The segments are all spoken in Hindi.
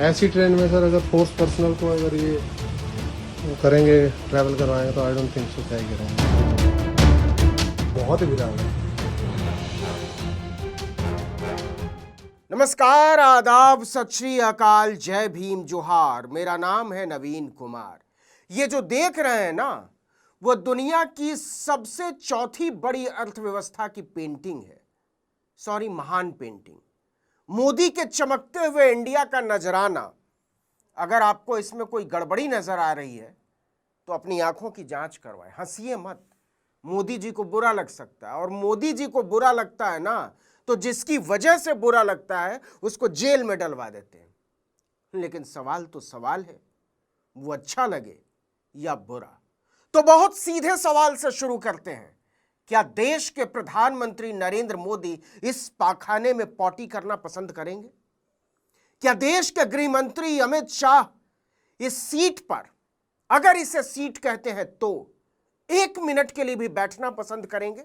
ऐसी ट्रेन में सर अगर फोर्स पर्सनल को अगर ये करेंगे, ट्रैवल करवाएंगे, तो आई डोंट थिंक सो क्या ही करेंगे। बहुत ही बुरा है। नमस्कार, आदाब, सत श्री अकाल, जय भीम, जोहार। मेरा नाम है नवीन कुमार। ये जो देख रहे हैं ना, वो दुनिया की सबसे चौथी बड़ी अर्थव्यवस्था की पेंटिंग है। सॉरी, महान पेंटिंग। मोदी के चमकते हुए इंडिया का नजराना। अगर आपको इसमें कोई गड़बड़ी नजर आ रही है तो अपनी आंखों की जांच करवाएं। हंसिए मत। मोदी जी को बुरा लग सकता है, और मोदी जी को बुरा लगता है ना, तो जिसकी वजह से बुरा लगता है उसको जेल में डलवा देते हैं। लेकिन सवाल तो सवाल है, वो अच्छा लगे या बुरा। तो बहुत सीधे सवाल से शुरू करते हैं। क्या देश के प्रधानमंत्री नरेंद्र मोदी इस पाखाने में पॉटी करना पसंद करेंगे? क्या देश के गृह मंत्री अमित शाह इस सीट पर, अगर इसे सीट कहते हैं तो, 1 मिनट के लिए भी बैठना पसंद करेंगे?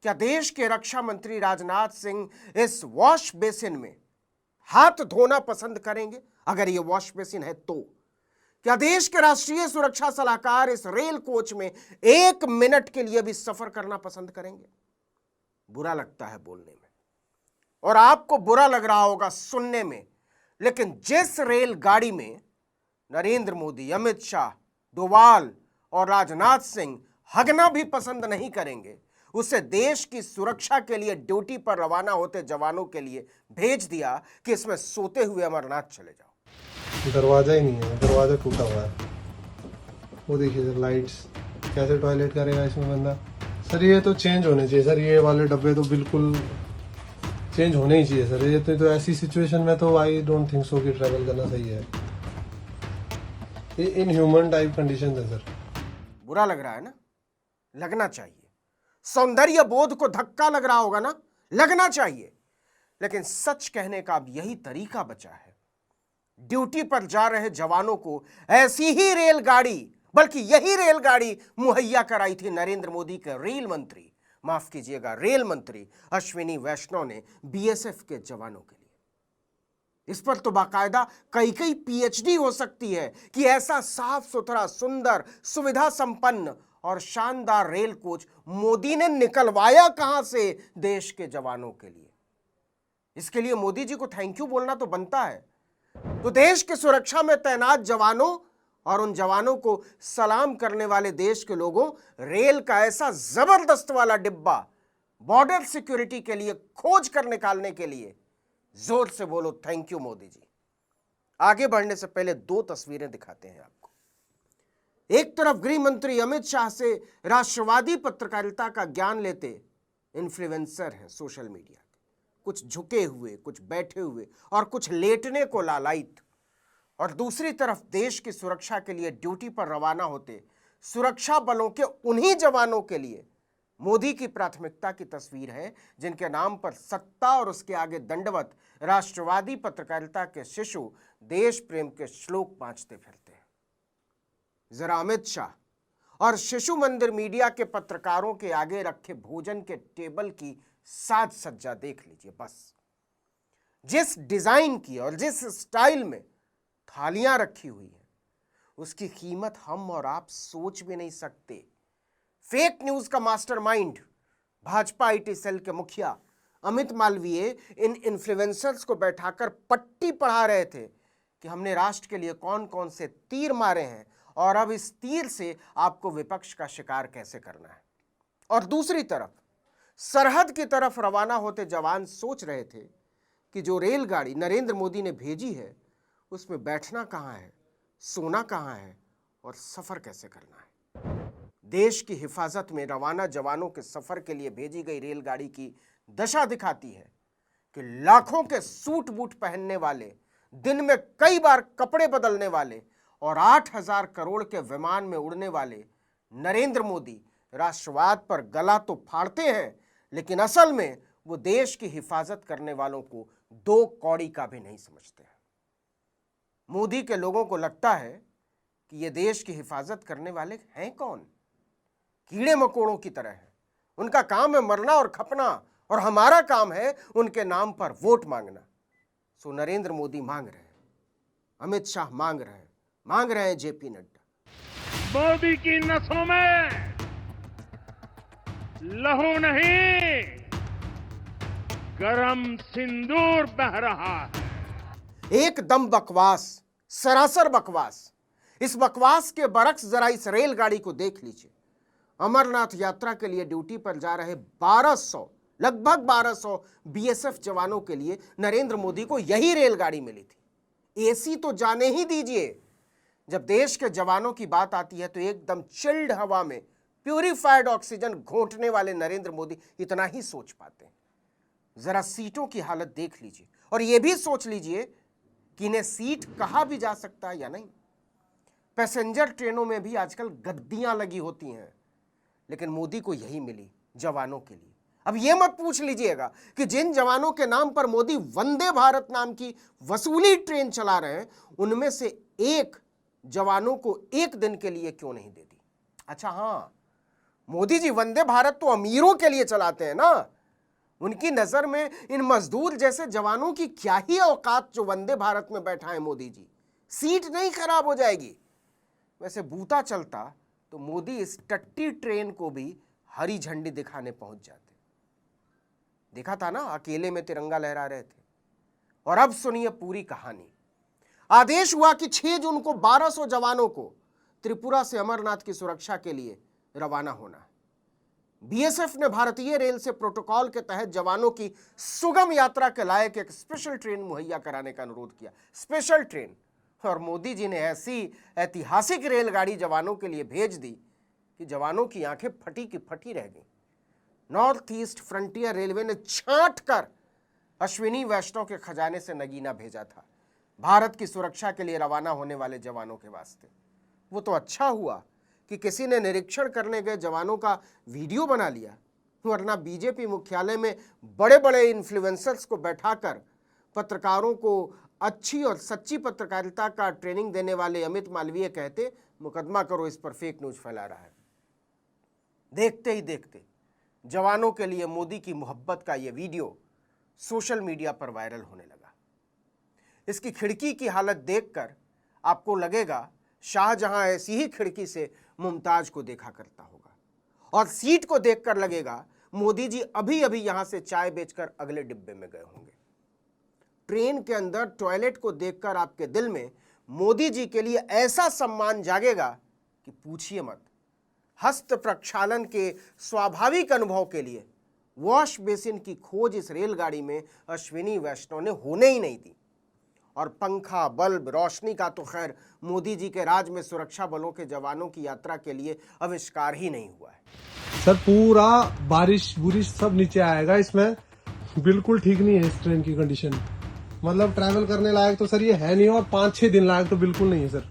क्या देश के रक्षा मंत्री राजनाथ सिंह इस वॉश बेसिन में हाथ धोना पसंद करेंगे, अगर यह वॉश बेसिन है तो? क्या देश के राष्ट्रीय सुरक्षा सलाहकार इस रेल कोच में 1 मिनट के लिए भी सफर करना पसंद करेंगे? बुरा लगता है बोलने में, और आपको बुरा लग रहा होगा सुनने में, लेकिन जिस रेलगाड़ी में नरेंद्र मोदी, अमित शाह, डोवाल और राजनाथ सिंह हगना भी पसंद नहीं करेंगे, उसे देश की सुरक्षा के लिए ड्यूटी पर रवाना होते जवानों के लिए भेज दिया कि इसमें सोते हुए अमरनाथ चले जाओ। दरवाजा ही नहीं है, दरवाजा टूटा हुआ है। वो देखिए सर, लाइट्स, कैसे टॉयलेट करेगा इसमें बंदा। सर ये तो चेंज होने चाहिए सर, ये वाले डब्बे तो बिल्कुल चेंज होने ही चाहिए सर। ये तो ऐसी सिचुएशन में तो आई डोंट थिंक सो कि ट्रैवल करना सही है। ये इनह्यूमन टाइप कंडीशन है सर। बुरा लग रहा है ना? लगना चाहिए। सौंदर्य बोध को धक्का लग रहा होगा ना? लगना चाहिए। लेकिन सच कहने का अब यही तरीका बचा है। ड्यूटी पर जा रहे जवानों को ऐसी ही रेलगाड़ी, बल्कि यही रेलगाड़ी मुहैया कराई थी नरेंद्र मोदी के रेल मंत्री, माफ कीजिएगा, रेल मंत्री अश्विनी वैष्णव ने बीएसएफ के जवानों के लिए। इस पर तो बाकायदा कई पीएचडी हो सकती है कि ऐसा साफ सुथरा, सुंदर, सुविधा संपन्न और शानदार रेल कोच मोदी ने निकलवाया कहां से देश के जवानों के लिए। इसके लिए मोदी जी को थैंक यू बोलना तो बनता है। तो देश की सुरक्षा में तैनात जवानों और उन जवानों को सलाम करने वाले देश के लोगों, रेल का ऐसा जबरदस्त वाला डिब्बा बॉर्डर सिक्योरिटी के लिए खोज कर निकालने के लिए जोर से बोलो थैंक यू मोदी जी। आगे बढ़ने से पहले 2 तस्वीरें दिखाते हैं आपको। एक तरफ गृह मंत्री अमित शाह से राष्ट्रवादी पत्रकारिता का ज्ञान लेते इन्फ्लुएंसर हैं सोशल मीडिया के, कुछ झुके हुए, कुछ बैठे हुए और कुछ लेटने को लालायित। और दूसरी तरफ देश की सुरक्षा के लिए ड्यूटी पर रवाना होते सुरक्षा बलों के उन्हीं जवानों के लिए मोदी की प्राथमिकता की तस्वीर है, जिनके नाम पर सत्ता और उसके आगे दंडवत राष्ट्रवादी पत्रकारिता के शिशु देश प्रेम के श्लोक बांचते फिरते हैं। जरा अमित शाह और शिशु मंदिर मीडिया के पत्रकारों के आगे रखे भोजन के टेबल की साज सज्जा देख लीजिए। बस जिस डिजाइन की और जिस स्टाइल में थालियां रखी हुई है, उसकी कीमत हम और आप सोच भी नहीं सकते। फेक न्यूज का मास्टरमाइंड भाजपा आईटी सेल के मुखिया अमित मालवीय इन इन्फ्लुएंसर्स को बैठाकर पट्टी पढ़ा रहे थे कि हमने राष्ट्र के लिए कौन कौन से तीर मारे हैं और अब इस तीर से आपको विपक्ष का शिकार कैसे करना है। और दूसरी तरफ सरहद की तरफ रवाना होते जवान सोच रहे थे कि जो रेलगाड़ी नरेंद्र मोदी ने भेजी है उसमें बैठना कहाँ है, सोना कहाँ है और सफर कैसे करना है। देश की हिफाजत में रवाना जवानों के सफर के लिए भेजी गई रेलगाड़ी की दशा दिखाती है कि लाखों के सूट बूट पहनने वाले, दिन में कई बार कपड़े बदलने वाले और 8,000 करोड़ के विमान में उड़ने वाले नरेंद्र मोदी राष्ट्रवाद पर गला तो फाड़ते हैं, लेकिन असल में वो देश की हिफाजत करने वालों को 2 कौड़ी का भी नहीं समझते हैं। मोदी के लोगों को लगता है कि ये देश की हिफाजत करने वाले हैं कौन? कीड़े मकोड़ों की तरह है। उनका काम है मरना और खपना, और हमारा काम है उनके नाम पर वोट मांगना। सो नरेंद्र मोदी मांग रहे हैं, अमित शाह मांग रहे हैं जेपी नड्डा। मोदी की नसों में लहू नहीं, गरम सिंदूर बह रहा है। एकदम बकवास, सरासर बकवास। इस बकवास के बरक्स जरा इस रेलगाड़ी को देख लीजिए। अमरनाथ यात्रा के लिए ड्यूटी पर जा रहे 1200, लगभग 1200 बीएसएफ जवानों के लिए नरेंद्र मोदी को यही रेलगाड़ी मिली थी। एसी तो जाने ही दीजिए। जब देश के जवानों की बात आती है तो एकदम चिल्ड हवा में प्यूरिफाइड ऑक्सीजन घोंटने वाले नरेंद्र मोदी इतना ही सोच पाते हैं। जरा सीटों की हालत देख लीजिए और यह भी सोच लीजिए कि इन्हें सीट कहा भी जा सकता है या नहीं। पैसेंजर ट्रेनों में भी आजकल गद्दियां लगी होती हैं, लेकिन मोदी को यही मिली जवानों के लिए। अब यह मत पूछ लीजिएगा कि जिन जवानों के नाम पर मोदी वंदे भारत नाम की वसूली ट्रेन चला रहे हैं, उनमें से एक जवानों को एक दिन के लिए क्यों नहीं दे दी। अच्छा हां, मोदी जी वंदे भारत तो अमीरों के लिए चलाते हैं ना। उनकी नजर में इन मजदूर जैसे जवानों की क्या ही औकात जो वंदे भारत में बैठा है मोदी जी। सीट नहीं खराब हो जाएगी। वैसे बूता चलता तो मोदी इस टट्टी ट्रेन को भी हरी झंडी दिखाने पहुंच जाते। देखा था ना, अकेले में तिरंगा लहरा रहे थे। और अब सुनिए पूरी कहानी। आदेश हुआ कि 6 जून को 1200 जवानों को त्रिपुरा से अमरनाथ की सुरक्षा के लिए रवाना होना है। बीएसएफ ने भारतीय रेल से प्रोटोकॉल के तहत जवानों की सुगम यात्रा के लायक एक स्पेशल ट्रेन मुहैया कराने का अनुरोध किया। Special train. और मोदी जी ने ऐसी ऐतिहासिक रेलगाड़ी जवानों के लिए भेज दी कि जवानों की आंखें फटी की फटी रह गई। नॉर्थ ईस्ट फ्रंटियर रेलवे ने छांट कर अश्विनी वैष्णव के खजाने से नगीना भेजा था भारत की सुरक्षा के लिए रवाना होने वाले जवानों के वास्ते। वो तो अच्छा हुआ कि किसी ने निरीक्षण करने गए जवानों का वीडियो बना लिया, वरना बीजेपी मुख्यालय में बड़े बड़े इन्फ्लुएंसर्स को बैठाकर पत्रकारों को अच्छी और सच्ची पत्रकारिता का ट्रेनिंग देने वाले अमित मालवीय कहते, मुकदमा करो, इस पर फेक न्यूज फैला रहा है। देखते ही देखते जवानों के लिए मोदी की मोहब्बत का यह वीडियो सोशल मीडिया पर वायरल होने लगा। इसकी खिड़की की हालत देखकर आपको लगेगा शाहजहां ऐसी ही खिड़की से मुमताज को देखा करता होगा, और सीट को देखकर लगेगा मोदी जी अभी अभी यहां से चाय बेचकर अगले डिब्बे में गए होंगे। ट्रेन के अंदर टॉयलेट को देखकर आपके दिल में मोदी जी के लिए ऐसा सम्मान जागेगा कि पूछिए मत। हस्त प्रक्षालन के स्वाभाविक अनुभव के लिए वॉश बेसिन की खोज इस रेलगाड़ी में अश्विनी वैष्णव ने होने ही नहीं दी। और पंखा, बल्ब, रोशनी का तो खैर मोदी जी के राज में सुरक्षा बलों के जवानों की यात्रा के लिए आविष्कार ही नहीं हुआ है। सर पूरा बारिश बुरिश सब नीचे आएगा इसमें। बिल्कुल ठीक नहीं है इस ट्रेन की कंडीशन। मतलब ट्रैवल करने लायक तो सर ये है नहीं, और 5-6 दिन लायक तो बिल्कुल नहीं है सर।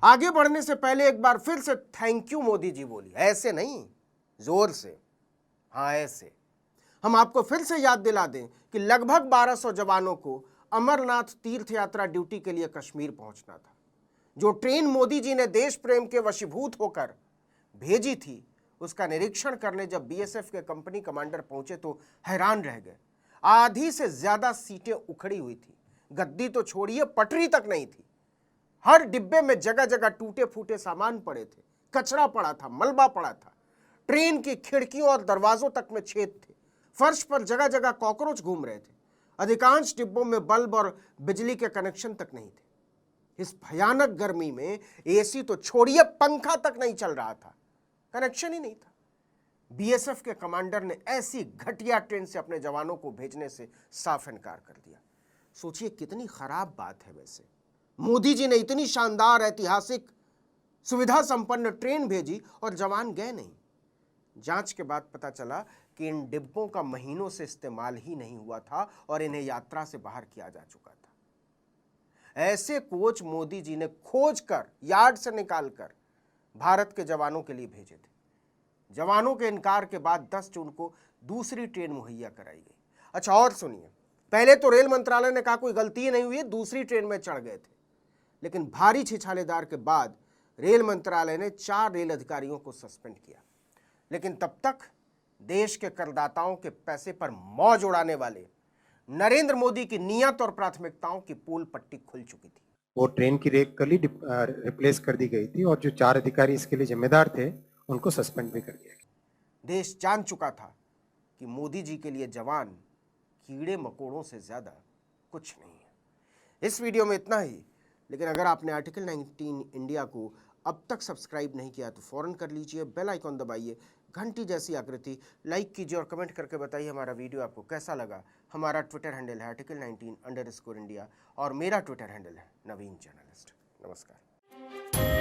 आगे बढ़ने से पहले एक बार फिर से थैंक यू मोदी जी बोली। ऐसे नहीं, जोर से। हाँ ऐसे। हम आपको फिर से याद दिला दें कि लगभग 1200 जवानों को अमरनाथ तीर्थ यात्रा ड्यूटी के लिए कश्मीर पहुंचना था। जो ट्रेन मोदी जी ने देश प्रेम के वशीभूत होकर भेजी थी, उसका निरीक्षण करने जब बीएसएफ के कंपनी कमांडर पहुंचे तो हैरान रह गए। आधी से ज्यादा सीटें उखड़ी हुई थी। गद्दी तो छोड़िए, पटरी तक नहीं थी। हर डिब्बे में जगह जगह टूटे फूटे सामान पड़े थे, कचरा पड़ा था, मलबा पड़ा था। ट्रेन की खिड़कियों और दरवाजों तक में छेद थे। फर्श पर जगह जगह कॉकरोच घूम रहे थे। अधिकांश डिब्बों में बल्ब और बिजली के कनेक्शन तक नहीं थे। इस भयानक गर्मी में एसी तो छोड़िए, पंखा तक नहीं चल रहा था, कनेक्शन ही नहीं था। बीएसएफ के कमांडर ने ऐसी घटिया ट्रेन से अपने जवानों को भेजने से साफ इनकार कर दिया। सोचिए कितनी खराब बात है। वैसे मोदी जी ने इतनी शानदार ऐतिहासिक सुविधा संपन्न ट्रेन भेजी और जवान गए नहीं। जांच के बाद पता चला कि इन डिब्बों का महीनों से इस्तेमाल ही नहीं हुआ था और इन्हें यात्रा से बाहर किया जा चुका था। ऐसे कोच मोदी जी ने खोज कर, यार्ड से निकालकर भारत के जवानों के लिए भेजे थे। जवानों के इनकार के बाद 10 जून को दूसरी ट्रेन मुहैया कराई गई। अच्छा और सुनिए, पहले तो रेल मंत्रालय ने कहा कोई गलती ही नहीं हुई, दूसरी ट्रेन में चढ़ गए थे। लेकिन भारी छिछालेदार के बाद रेल मंत्रालय ने 4 रेल अधिकारियों को सस्पेंड किया। लेकिन तब तक देश के करदाताओं के पैसे पर मौज उड़ाने वाले नरेंद्र मोदी की नियत और प्राथमिकताओं की पोल पट्टी खुल चुकी थी। वो ट्रेन की रेक कल ही रिप्लेस कर दी गई थी और जो 4 अधिकारी इसके लिए जिम्मेदार थे उनको सस्पेंड भी कर दिया गया। देश जान चुका था कि मोदी जी के लिए जवान कीड़े मकोड़ों से ज़्यादा कुछ नहीं है। इस वीडियो में इतना ही, लेकिन अगर आपने आर्टिकल 19 इंडिया को अब तक सब्सक्राइब नहीं किया तो फ़ौरन कर लीजिए, बेल आइकॉन दबाइए, घंटी जैसी आकृति, लाइक कीजिए और कमेंट करके बताइए हमारा वीडियो आपको कैसा लगा। हमारा ट्विटर हैंडल है आर्टिकल 19_इंडिया और मेरा ट्विटर हैंडल है नवीन जर्नलिस्ट। नमस्कार।